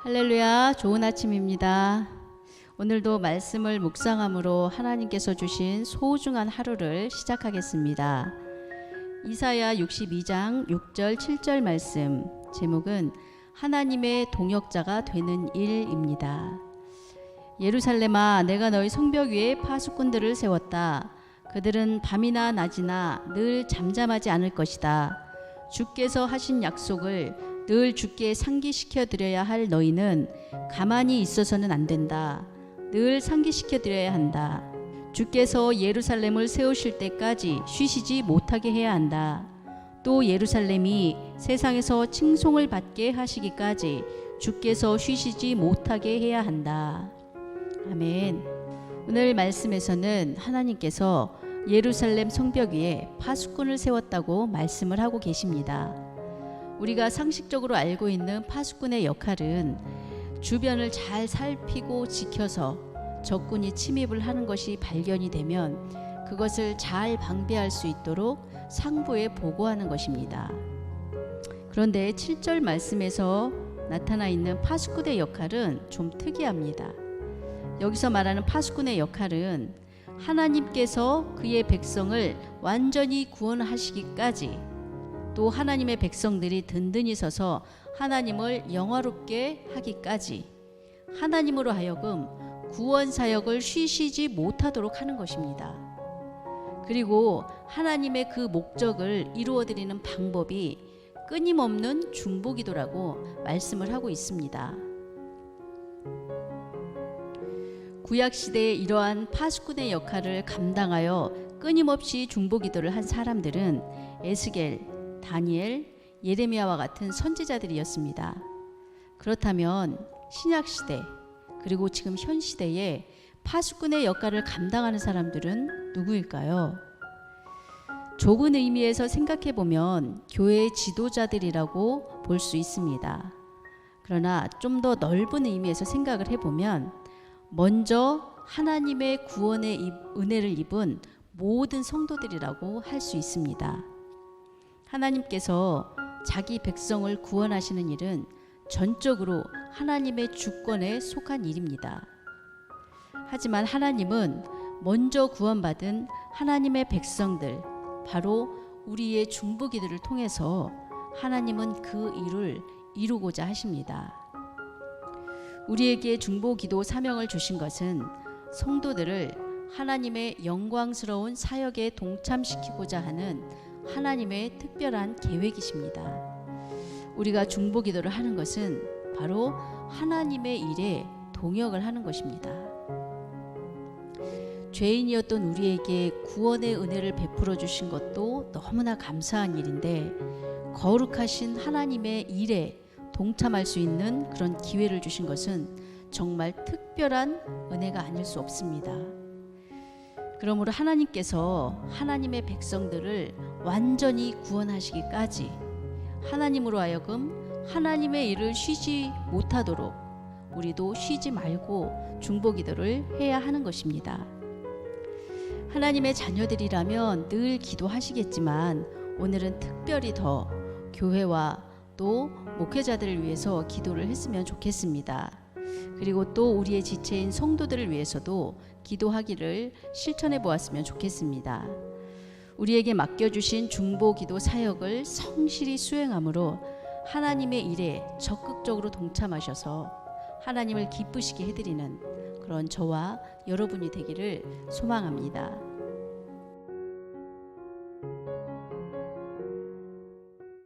할렐루야, 좋은 아침입니다. 오늘도 말씀을 묵상함으로 하나님께서 주신 소중한 하루를 시작하겠습니다. 이사야 62장 6절 7절 말씀, 제목은 하나님의 동역자가 되는 일입니다. 예루살렘아, 내가 너희 성벽 위에 파수꾼들을 세웠다. 그들은 밤이나 낮이나 늘 잠잠하지 않을 것이다. 주께서 하신 약속을 늘 주께 상기시켜 드려야 할 너희는 가만히 있어서는 안 된다. 늘 상기시켜 드려야 한다. 주께서 예루살렘을 세우실 때까지 쉬시지 못하게 해야 한다. 또 예루살렘이 세상에서 칭송을 받게 하시기까지 주께서 쉬시지 못하게 해야 한다. 아멘. 오늘 말씀에서는 하나님께서 예루살렘 성벽 위에 파수꾼을 세웠다고 말씀을 하고 계십니다. 우리가 상식적으로 알고 있는 파수꾼의 역할은 주변을 잘 살피고 지켜서 적군이 침입을 하는 것이 발견이 되면 그것을 잘 방비할 수 있도록 상부에 보고하는 것입니다. 그런데 7절 말씀에서 나타나 있는 파수꾼의 역할은 좀 특이합니다. 여기서 말하는 파수꾼의 역할은 하나님께서 그의 백성을 완전히 구원하시기까지, 또 하나님의 백성들이 든든히 서서 하나님을 영화롭게 하기까지 하나님으로 하여금 구원 사역을 쉬시지 못하도록 하는 것입니다. 그리고 하나님의 그 목적을 이루어드리는 방법이 끊임없는 중보기도라고 말씀을 하고 있습니다. 구약시대에 이러한 파수꾼의 역할을 감당하여 끊임없이 중보기도를 한 사람들은 에스겔, 다니엘, 예레미야와 같은 선지자들이었습니다. 그렇다면 신약시대 그리고 지금 현 시대에 파수꾼의 역할을 감당하는 사람들은 누구일까요? 좁은 의미에서 생각해보면 교회의 지도자들이라고 볼 수 있습니다. 그러나 좀 더 넓은 의미에서 생각을 해보면 먼저 하나님의 구원의 은혜를 입은 모든 성도들이라고 할 수 있습니다. 하나님께서 자기 백성을 구원하시는 일은 전적으로 하나님의 주권에 속한 일입니다. 하지만 하나님은 먼저 구원받은 하나님의 백성들, 바로 우리의 중보기도를 통해서 하나님은 그 일을 이루고자 하십니다. 우리에게 중보기도 사명을 주신 것은 성도들을 하나님의 영광스러운 사역에 동참시키고자 하는 하나님의 특별한 계획이십니다. 우리가 중보기도를 하는 것은 바로 하나님의 일에 동역을 하는 것입니다. 죄인이었던 우리에게 구원의 은혜를 베풀어 주신 것도 너무나 감사한 일인데, 거룩하신 하나님의 일에 동참할 수 있는 그런 기회를 주신 것은 정말 특별한 은혜가 아닐 수 없습니다. 그러므로 하나님께서 하나님의 백성들을 완전히 구원하시기까지 하나님으로 하여금 하나님의 일을 쉬지 못하도록 우리도 쉬지 말고 중보기도를 해야 하는 것입니다. 하나님의 자녀들이라면 늘 기도하시겠지만 오늘은 특별히 더 교회와 또 목회자들을 위해서 기도를 했으면 좋겠습니다. 그리고 또 우리의 지체인 성도들을 위해서도 기도하기를 실천해 보았으면 좋겠습니다. 우리에게 맡겨주신 중보기도 사역을 성실히 수행함으로 하나님의 일에 적극적으로 동참하셔서 하나님을 기쁘시게 해드리는 그런 저와 여러분이 되기를 소망합니다.